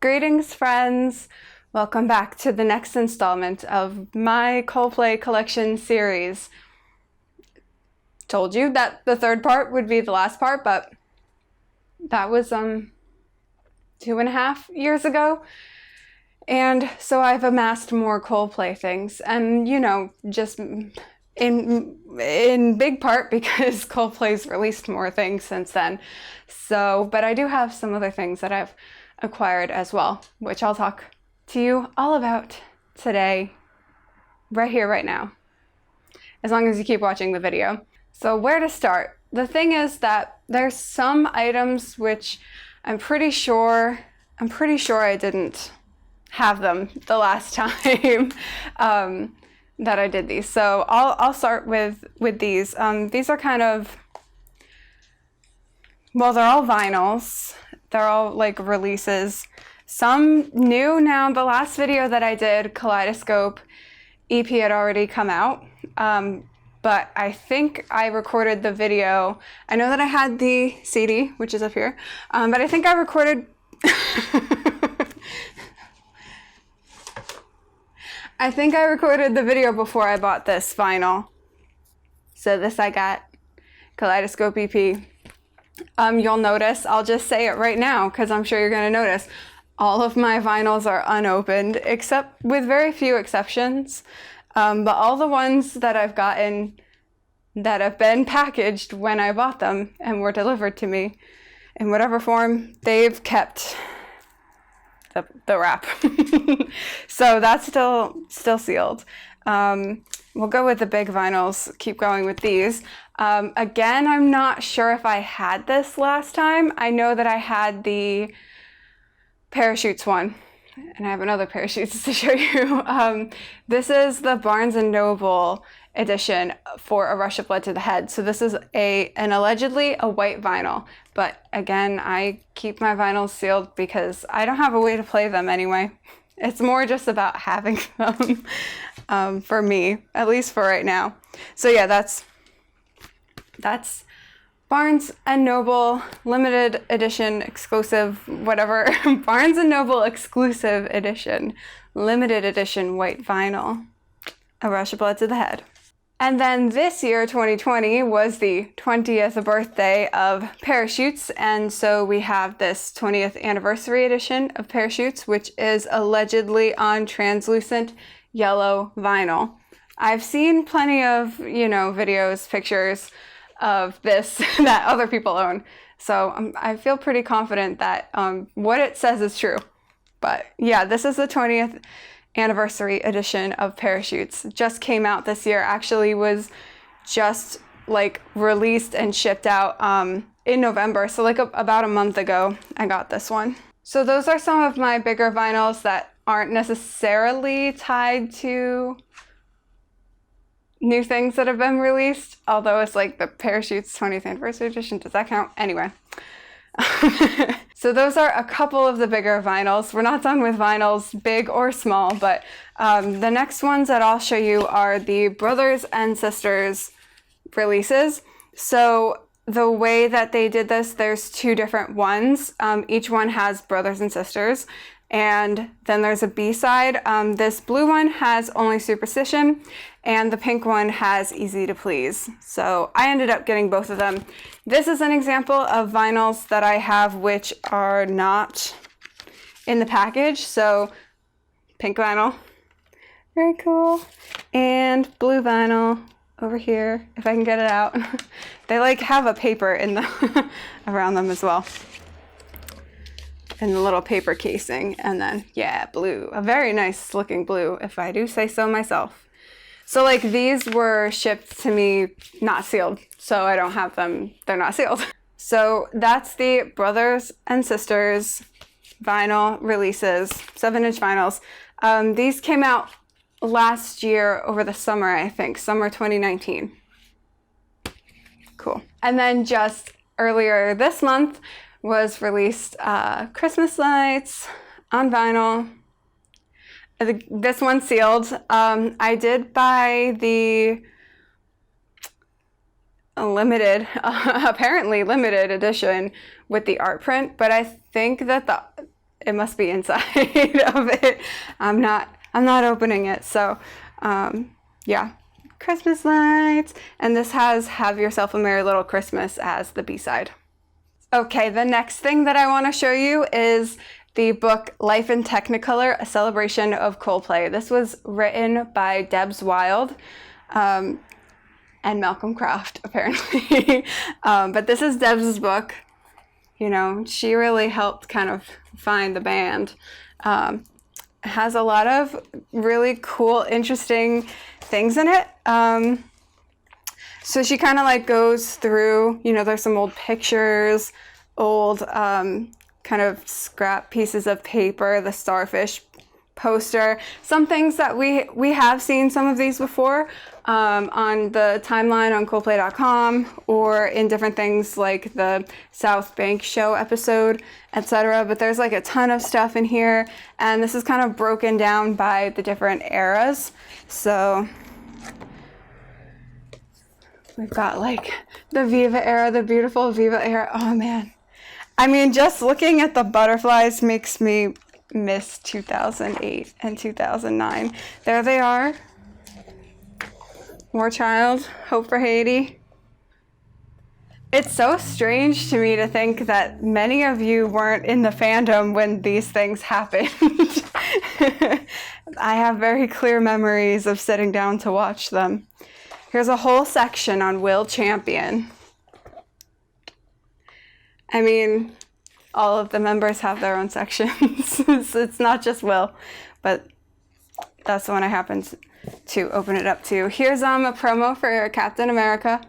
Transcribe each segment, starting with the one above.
Greetings, friends! Welcome back to the next installment of my Coldplay collection series. Told you that the third part would be the last part, but that was 2.5 years ago. And so I've amassed more Coldplay things, and just in big part because Coldplay's released more things since then. But I do have some other things that I've acquired as well, which I'll talk to you all about today, right here, right now, as long as you keep watching the video. So where to start? The thing is that there's some items which I'm pretty sure I didn't have them the last time that I did these. So I'll start with these. These are kind of, well, they're all vinyls. They're all like releases. Some new now. The last video that I did, Kaleidoscope EP, had already come out. But I think I recorded the video. I know that I had the CD, which is up here. But I think I recorded... I think I recorded the video before I bought this vinyl. So this I got, Kaleidoscope EP. You'll notice, I'll just say it right now because I'm sure you're going to notice, all of my vinyls are unopened, except with very few exceptions. But all the ones that I've gotten that have been packaged when I bought them and were delivered to me in whatever form, they've kept the wrap. So that's still sealed. We'll go with the big vinyls, keep going with these. Again, I'm not sure if I had this last time. I know that I had the Parachutes one, and I have another Parachutes to show you. This is the Barnes & Noble edition for A Rush of Blood to the Head. So this is an allegedly a white vinyl, but again, I keep my vinyls sealed because I don't have a way to play them anyway. It's more just about having them for me, at least for right now. So yeah, that's Barnes & Noble limited edition exclusive, whatever. Barnes & Noble exclusive edition, limited edition white vinyl, A Rush of Blood to the Head. And then this year, 2020, was the 20th birthday of Parachutes, and so we have this 20th anniversary edition of Parachutes, which is allegedly on translucent yellow vinyl. I've seen plenty of, videos, pictures of this that other people own, so I feel pretty confident that what it says is true. But yeah, this is the 20th anniversary edition of Parachutes. Just came out this year. Actually was just like released and shipped out in November, so like about a month ago I got this one. So those are some of my bigger vinyls that aren't necessarily tied to new things that have been released, although it's like the Parachutes 20th anniversary edition. Does that count? Anyway. So those are a couple of the bigger vinyls. We're not done with vinyls, big or small, but the next ones that I'll show you are the brothers and sisters releases. So the way that they did this, there's two different ones. Each one has brothers and sisters. And then there's a B-side. This blue one has Only Superstition, and the pink one has Easy to Please. So I ended up getting both of them. This is an example of vinyls that I have which are not in the package. So pink vinyl, very cool, and blue vinyl over here, if I can get it out. They like have a paper in the around them as well, in the little paper casing. And then, yeah, blue, a very nice looking blue, if I do say so myself. So like these were shipped to me not sealed, so I don't have them, they're not sealed. So that's the brothers and sisters vinyl releases, 7-inch vinyls. These came out last year over the summer, I think, summer 2019. Cool. And then just earlier this month was released Christmas Lights on vinyl. This one's sealed. I did buy the limited, apparently limited edition with the art print, but I think that it must be inside of it. I'm not opening it. So yeah, Christmas lights. And this has Have Yourself a Merry Little Christmas as the B-side. Okay, the next thing that I want to show you is the book Life in Technicolor, A Celebration of Coldplay. This was written by Debs Wild and Malcolm Croft, apparently. But this is Debs' book. You know, she really helped kind of find the band. It has a lot of really cool, interesting things in it. So she kind of like goes through, you know, there's some old pictures, old kind of scrap pieces of paper, the starfish poster, some things that we have seen some of these before on the timeline on Coldplay.com or in different things like the South Bank show episode, etc. But there's like a ton of stuff in here, and this is kind of broken down by the different eras. So we've got like the Viva era, the beautiful Viva era. Oh man. I mean, just looking at the butterflies makes me miss 2008 and 2009. There they are. More Child, Hope for Haiti. It's so strange to me to think that many of you weren't in the fandom when these things happened. I have very clear memories of sitting down to watch them. Here's a whole section on Will Champion. I mean, all of the members have their own sections. It's not just Will, but that's the one I happened to open it up to. Here's a promo for Captain America.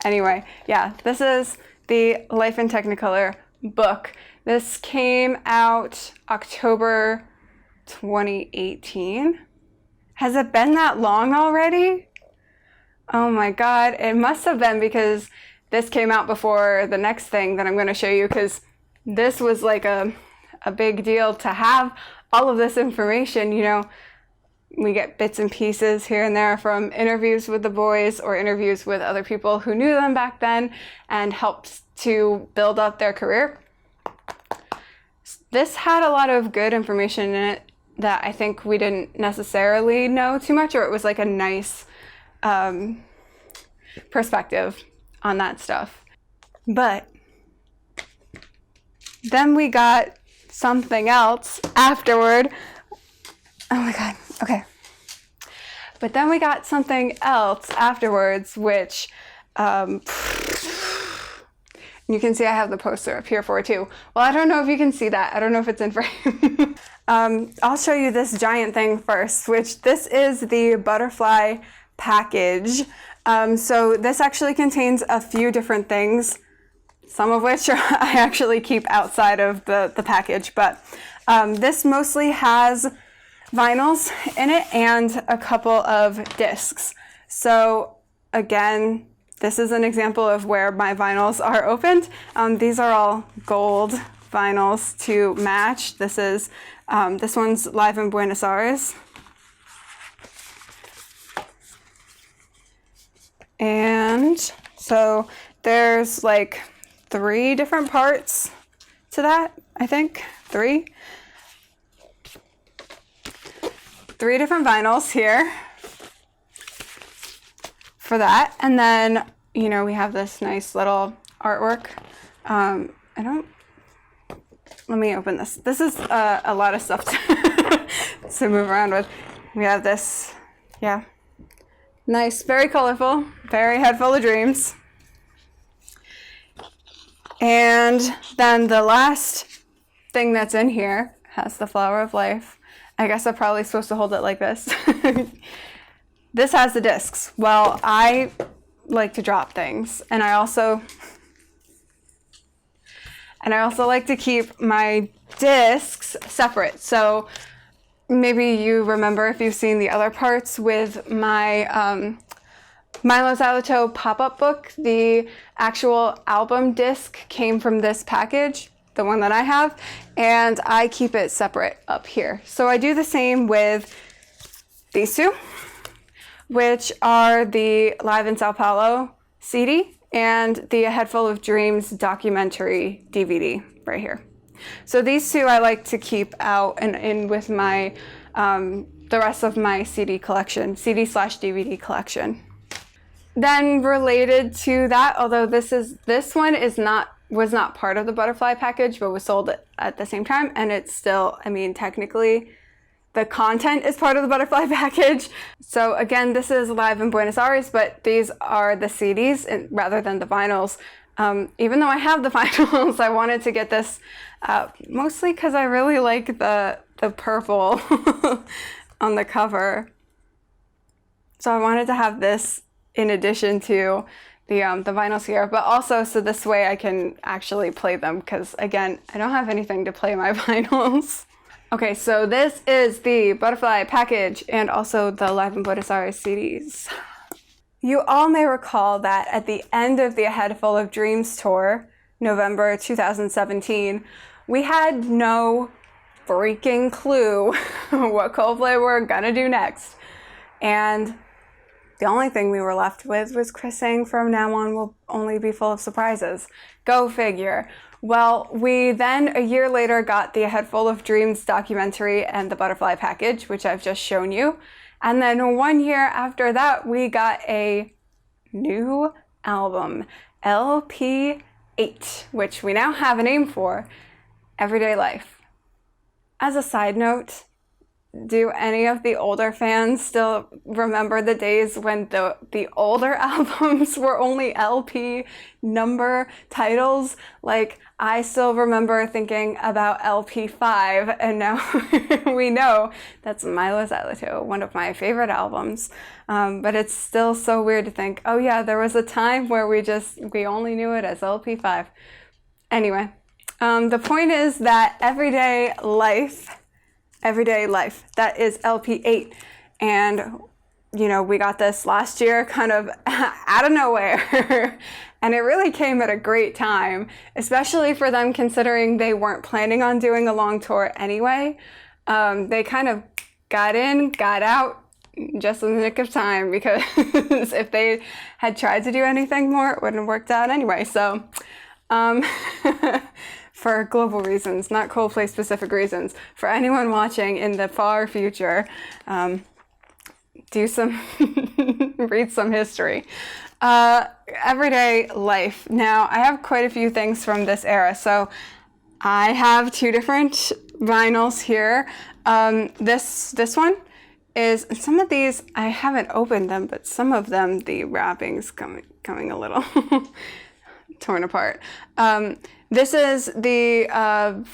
Anyway, yeah, this is the Life in Technicolor book. This came out October 2018. Has it been that long already? Oh my God, it must have been, because this came out before the next thing that I'm going to show you, because this was like a big deal to have all of this information. You know, we get bits and pieces here and there from interviews with the boys or interviews with other people who knew them back then and helped to build up their career. This had a lot of good information in it that I think we didn't necessarily know too much, or it was like a nice perspective on that stuff. But then we got something else afterward. Oh my God, okay. But then we got something else afterwards, which you can see I have the poster up here for it too. Well, I don't know if you can see that. I don't know if it's in frame. I'll show you this giant thing first, which this is the butterfly package. So this actually contains a few different things, some of which I actually keep outside of the package, but this mostly has vinyls in it and a couple of discs. So again, this is an example of where my vinyls are opened. These are all gold vinyls to match. This one's Live in Buenos Aires. And so there's like 3 different parts to that, I think. 3 different vinyls here for that. And then, you know, we have this nice little artwork. Let me open this. This is a lot of stuff to move around with. We have this, yeah. Nice, very colorful, very head full of dreams. And then the last thing that's in here has the flower of life. I guess I'm probably supposed to hold it like this. This has the discs. Well, I like to drop things, and I also like to keep my discs separate. So maybe you remember if you've seen the other parts with my Milo Xyloto pop-up book, the actual album disc came from this package, the one that I have, and I keep it separate up here. So I do the same with these two, which are the Live in Sao Paulo CD and the A Head Full of Dreams documentary DVD right here. So these two I like to keep out and in with my the rest of my CD collection, CD/DVD collection. Then related to that, although this one was not part of the butterfly package, but was sold at the same time, and it's still, I mean, technically the content is part of the butterfly package. So again, this is live in Buenos Aires, but these are the CDs rather than the vinyls. Even though I have the vinyls, I wanted to get this mostly because I really like the purple on the cover. So I wanted to have this in addition to the vinyls here, but also so this way I can actually play them, because again, I don't have anything to play my vinyls. Okay, so this is the butterfly package and also the Live in Buenos Aires CDs. You all may recall that at the end of the A Head Full of Dreams tour, November 2017, we had no freaking clue what Coldplay were gonna do next. And the only thing we were left with was Chris saying from now on will only be full of surprises. Go figure. Well, we then a year later got the A Head Full of Dreams documentary and the butterfly package, which I've just shown you. And then 1 year after that, we got a new album, LP8, which we now have a name for, Everyday Life. As a side note, do any of the older fans still remember the days when the older albums were only LP number titles? Like, I still remember thinking about LP5, and now we know that's Milo Xyloto, one of my favorite albums. But it's still so weird to think, oh yeah, there was a time where we only knew it as LP5. Anyway, the point is that Everyday Life, that is LP8. And, you know, we got this last year kind of out of nowhere. And it really came at a great time, especially for them considering they weren't planning on doing a long tour anyway. They kind of got in, got out just in the nick of time, because if they had tried to do anything more, it wouldn't have worked out anyway. So, for global reasons, not Coldplay specific reasons, for anyone watching in the far future, read some history. Everyday Life. Now, I have quite a few things from this era. So I have two different vinyls here. This one is, some of these, I haven't opened them, but some of them, the wrapping's coming a little torn apart. This is the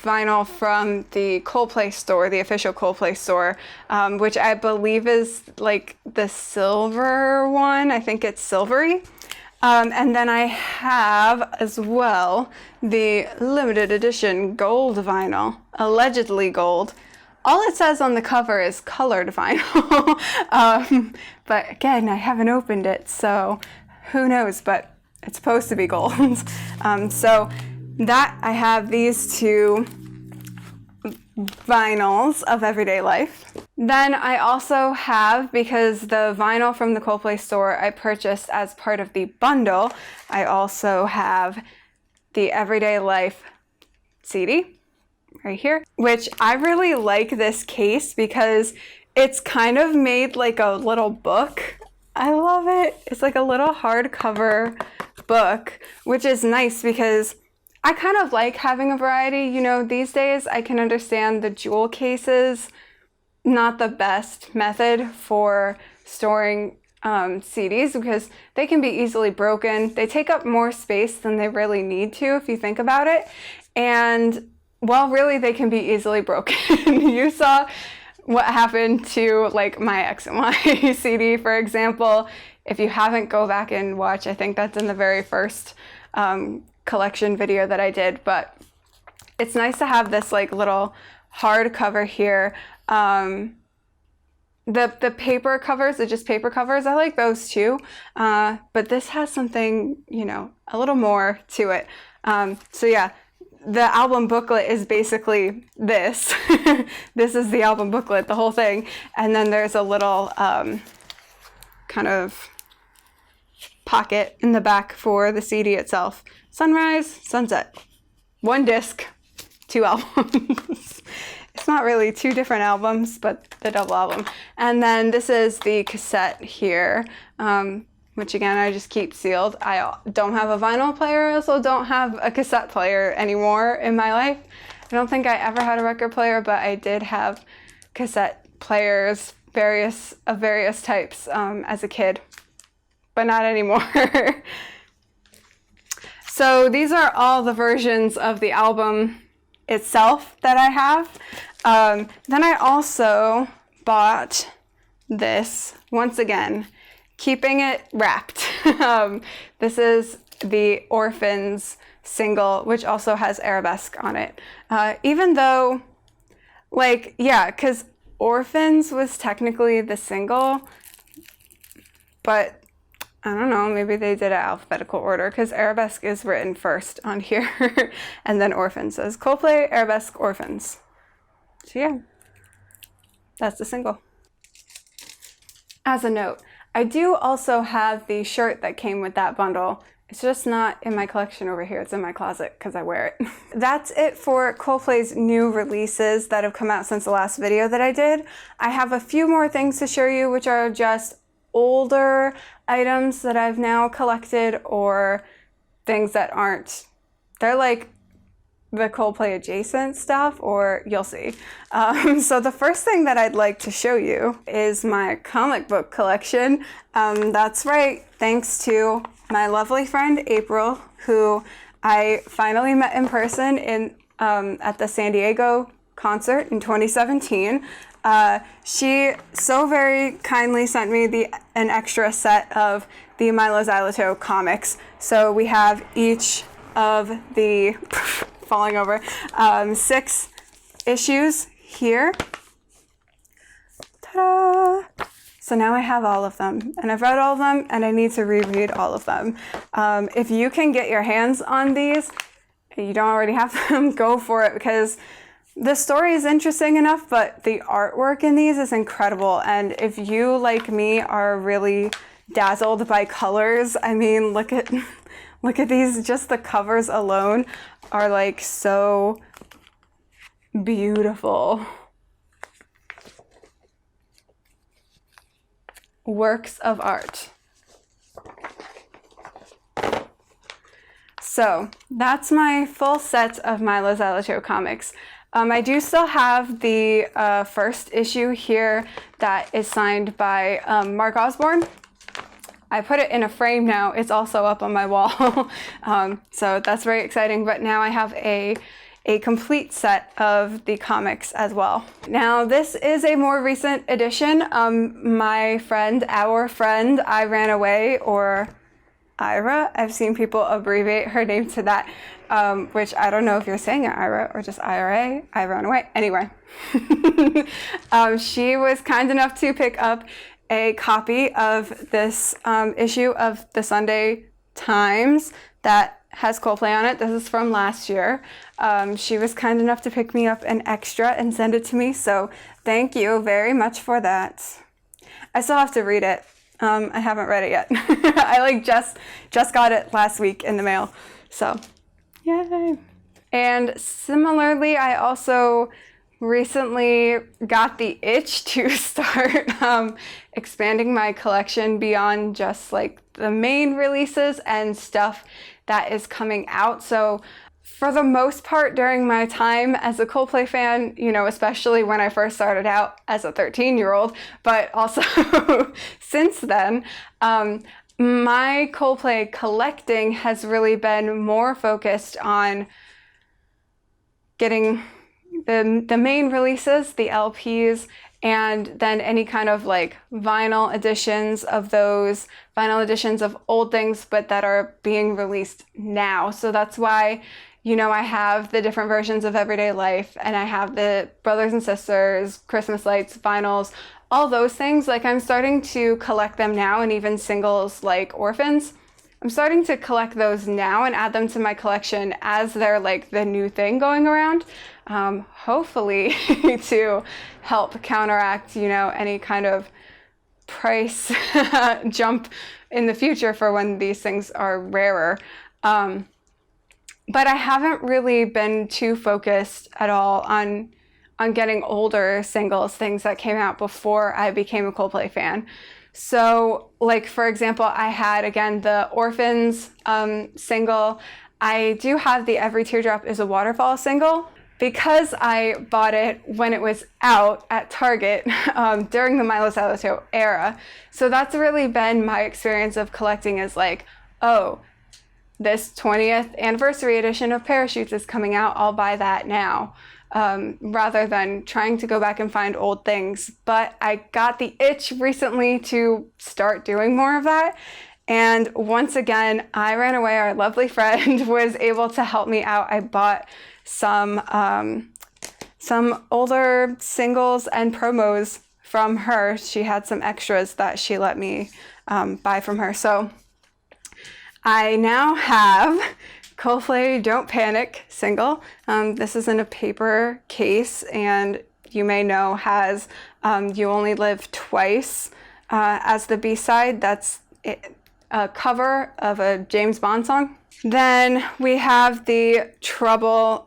vinyl from the Coldplay store, the official Coldplay store, which I believe is like the silver one. I think it's silvery. And then I have as well the limited edition gold vinyl, allegedly gold. All it says on the cover is colored vinyl. But again, I haven't opened it, so who knows, but it's supposed to be gold. So that I have these two vinyls of Everyday Life. Then I also have, because the vinyl from the Coldplay store I purchased as part of the bundle, I also have the Everyday Life CD right here, which I really like this case because it's kind of made like a little book. I love it. It's like a little hardcover book, which is nice because I kind of like having a variety. You know, these days I can understand the jewel cases, not the best method for storing CDs because they can be easily broken. They take up more space than they really need to if you think about it. And well, really, they can be easily broken. You saw what happened to like my X and Y CD, for example. If you haven't, go back and watch. I think that's in the very first collection video that I did, but it's nice to have this like little hardcover here. The paper covers are just paper covers. I like those too, but this has something, you know, a little more to it. So yeah, the album booklet is basically this. This is the album booklet, the whole thing, and then there's a little kind of pocket in the back for the CD itself. Sunrise, sunset. One disc, 2 albums. It's not really 2 different albums, but the double album. And then this is the cassette here, which again, I just keep sealed. I don't have a vinyl player. I also don't have a cassette player anymore in my life. I don't think I ever had a record player, but I did have cassette players, various types as a kid, but not anymore. So these are all the versions of the album itself that I have. Then I also bought this, once again, keeping it wrapped. This is the Orphans single, which also has Arabesque on it. Even though, like, yeah, because Orphans was technically the single, but I don't know, maybe they did it alphabetical order, because Arabesque is written first on here, and then Orphans says Coldplay, Arabesque, Orphans. So yeah, that's the single. As a note, I do also have the shirt that came with that bundle. It's just not in my collection over here. It's in my closet because I wear it. That's it for Coldplay's new releases that have come out since the last video that I did. I have a few more things to show you, which are just older items that I've now collected, or things that aren't, they're like the Coldplay adjacent stuff, or you'll see. So the first thing that I'd like to show you is my comic book collection. That's right, thanks to my lovely friend April, who I finally met in person at the San Diego concert in 2017. She so very kindly sent me an extra set of the Milo Xyloto comics. So we have each of the falling over 6 issues here. Ta-da! So now I have all of them, and I've read all of them, and I need to reread all of them. If you can get your hands on these, and you don't already have them, go for it, because the story is interesting enough, but the artwork in these is incredible. And if you, like me, are really dazzled by colors, I mean, look at these. Just the covers alone are like so beautiful. Works of art. So that's my full set of Milo Xyloto comics. I do still have the first issue here that is signed by Mark Osborne. I put it in a frame now. It's also up on my wall. So that's very exciting. But now I have a complete set of the comics as well. Now this is a more recent edition. Our friend, I Ran Away, or Ira. I've seen people abbreviate her name to that, which I don't know if you're saying it Ira or just IRA, I Ran Away. Anyway, she was kind enough to pick up a copy of this issue of the Sunday Times that has Coldplay on it. This is from last year. She was kind enough to pick me up an extra and send it to me, so thank you very much for that. I still have to read it. I haven't read it yet. I just got it last week in the mail, so yay. And similarly, I also recently got the itch to start expanding my collection beyond just like the main releases and stuff that is coming out. So for the most part during my time as a Coldplay fan, you know, especially when I first started out as a 13-year-old, but also since then, my Coldplay collecting has really been more focused on getting the main releases, the LPs, and then any kind of like vinyl editions of those, vinyl editions of old things, but that are being released now. So that's why, you know, I have the different versions of Everyday Life, and I have the Brothers and Sisters, Christmas Lights, vinyls, all those things. Like, I'm starting to collect them now, and even singles like Orphans. I'm starting to collect those now and add them to my collection as they're like the new thing going around. Hopefully to help counteract, you know, any kind of price jump in the future for when these things are rarer. But I haven't really been too focused at all on getting older singles, things that came out before I became a Coldplay fan. So, like, for example, I had, again, the Orphans single. I do have the Every Teardrop is a Waterfall single, because I bought it when it was out at Target during the Milo Salvatore era. So that's really been my experience of collecting, is like, oh, this 20th anniversary edition of Parachutes is coming out, I'll buy that now, rather than trying to go back and find old things. But I got the itch recently to start doing more of that. And once again, I ran away. Our lovely friend was able to help me out. I bought some older singles and promos from her. She had some extras that she let me buy from her. So I now have Coldplay Don't Panic single. This is in a paper case, and you may know has You Only Live Twice as the B-side. That's a cover of a James Bond song. Then we have the Trouble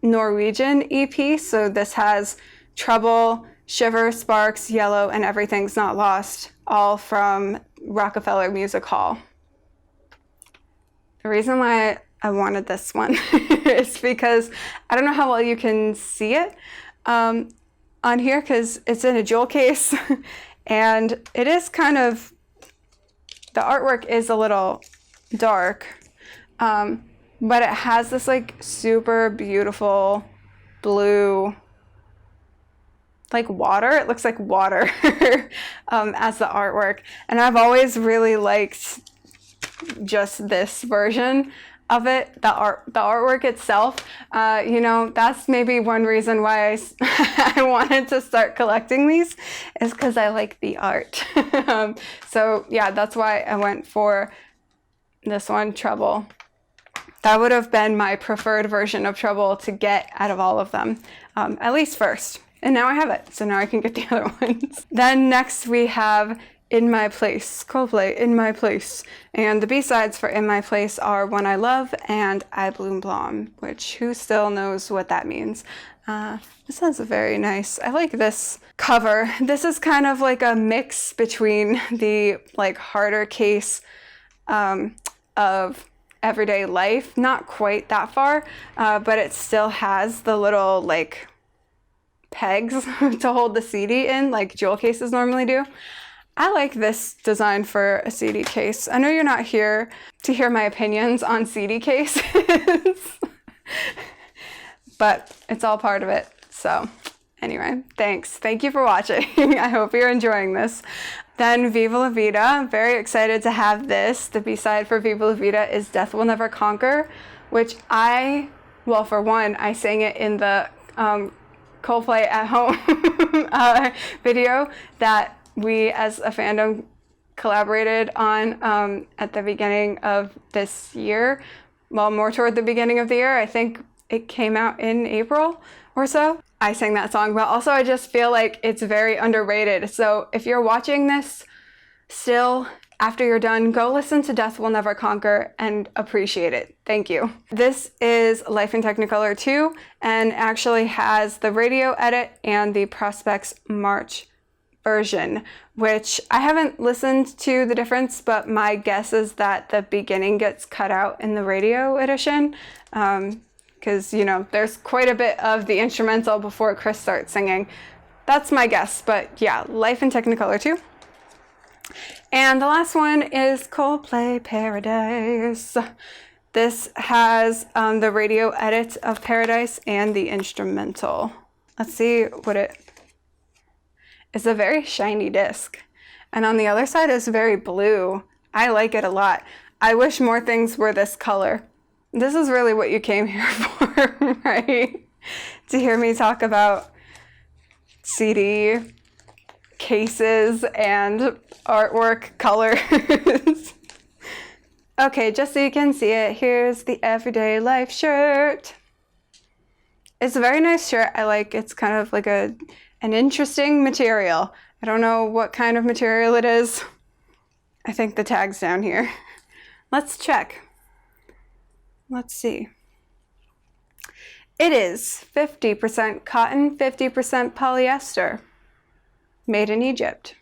Norwegian EP. So this has Trouble, Shiver, Sparks, Yellow, and Everything's Not Lost, all from Rockefeller Music Hall. The reason why I wanted this one is because I don't know how well you can see it on here, because it's in a jewel case and it is kind of, the artwork is a little dark, but it has this like super beautiful blue, like water. It looks like water as the artwork. And I've always really liked just this version of it, the artwork itself. You know, that's maybe one reason why I wanted to start collecting these, is because I like the art. So yeah, that's why I went for this one, Trouble. That would have been my preferred version of Trouble to get out of all of them, at least first. And now I have it, so now I can get the other ones. Then next we have In My Place, Coldplay, In My Place. And the B-sides for In My Place are One I Love and I Bloom Blonde, which who still knows what that means. This has a very nice, I like this cover. This is kind of like a mix between the like harder case of Everyday Life, not quite that far, but it still has the little like pegs to hold the CD in, like jewel cases normally do. I like this design for a CD case. I know you're not here to hear my opinions on CD cases, but it's all part of it. So anyway, thanks. Thank you for watching. I hope you're enjoying this. Then Viva La Vida. I'm very excited to have this. The B-side for Viva La Vida is Death Will Never Conquer, which well, for one, I sang it in the Coldplay at Home video that we as a fandom collaborated on at the beginning of this year. Well, more toward the beginning of the year. I think it came out in April or so. I sang that song, but also I just feel like it's very underrated. So if you're watching this still, after you're done, go listen to Death Will Never Conquer and appreciate it. Thank you. This is Life in Technicolor 2 and actually has the radio edit and the Prospects March version, which I haven't listened to the difference, but my guess is that the beginning gets cut out in the radio edition. Because, you know, there's quite a bit of the instrumental before Chris starts singing. That's my guess, but yeah, Life in Technicolor 2. And the last one is Coldplay Paradise. This has the radio edit of Paradise and the instrumental. Let's see what it's a very shiny disc. And on the other side is very blue. I like it a lot. I wish more things were this color. This is really what you came here for, right? To hear me talk about CD cases and artwork colors. Okay, just so you can see it, here's the Everyday Life shirt. It's a very nice shirt. I like it's kind of like an interesting material. I don't know what kind of material it is. I think the tag's down here. Let's check. Let's see. It is 50% cotton, 50% polyester, made in Egypt.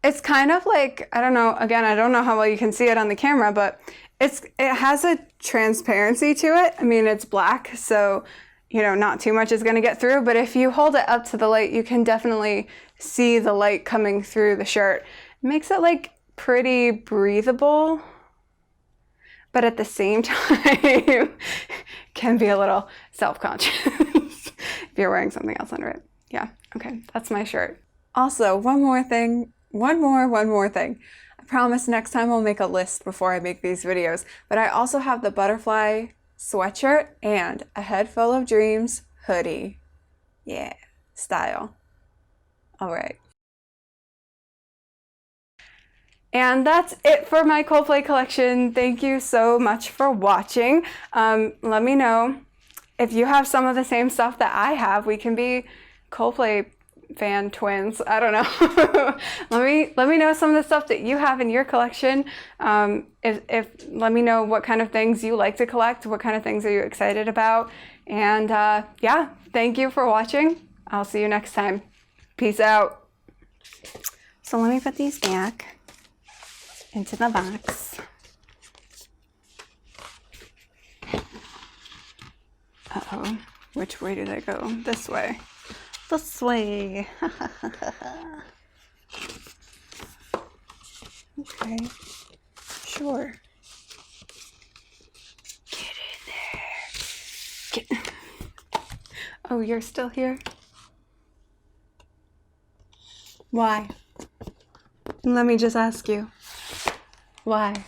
It's kind of like, I don't know, again, I don't know how well you can see it on the camera, but it has a transparency to it. I mean, it's black, so, you know, not too much is going to get through, but if you hold it up to the light, you can definitely see the light coming through the shirt. It makes it like pretty breathable, but at the same time can be a little self-conscious if you're wearing something else under it. Yeah, okay, that's my shirt. Also, one more thing. I promise next time I'll make a list before I make these videos, but I also have the butterfly sweatshirt and a Head Full of Dreams hoodie. Yeah, style. All right. And that's it for my Coldplay collection. Thank you so much for watching. Let me know if you have some of the same stuff that I have. We can be Coldplay fan twins. I don't know. let me know some of the stuff that you have in your collection. Let me know what kind of things you like to collect. What kind of things are you excited about? And yeah, thank you for watching. I'll see you next time. Peace out. So let me put these back into the box. Uh-oh, which way do they go? This way. This way. Okay, sure. Get in there. Oh, you're still here? Why? Let me just ask you. Why?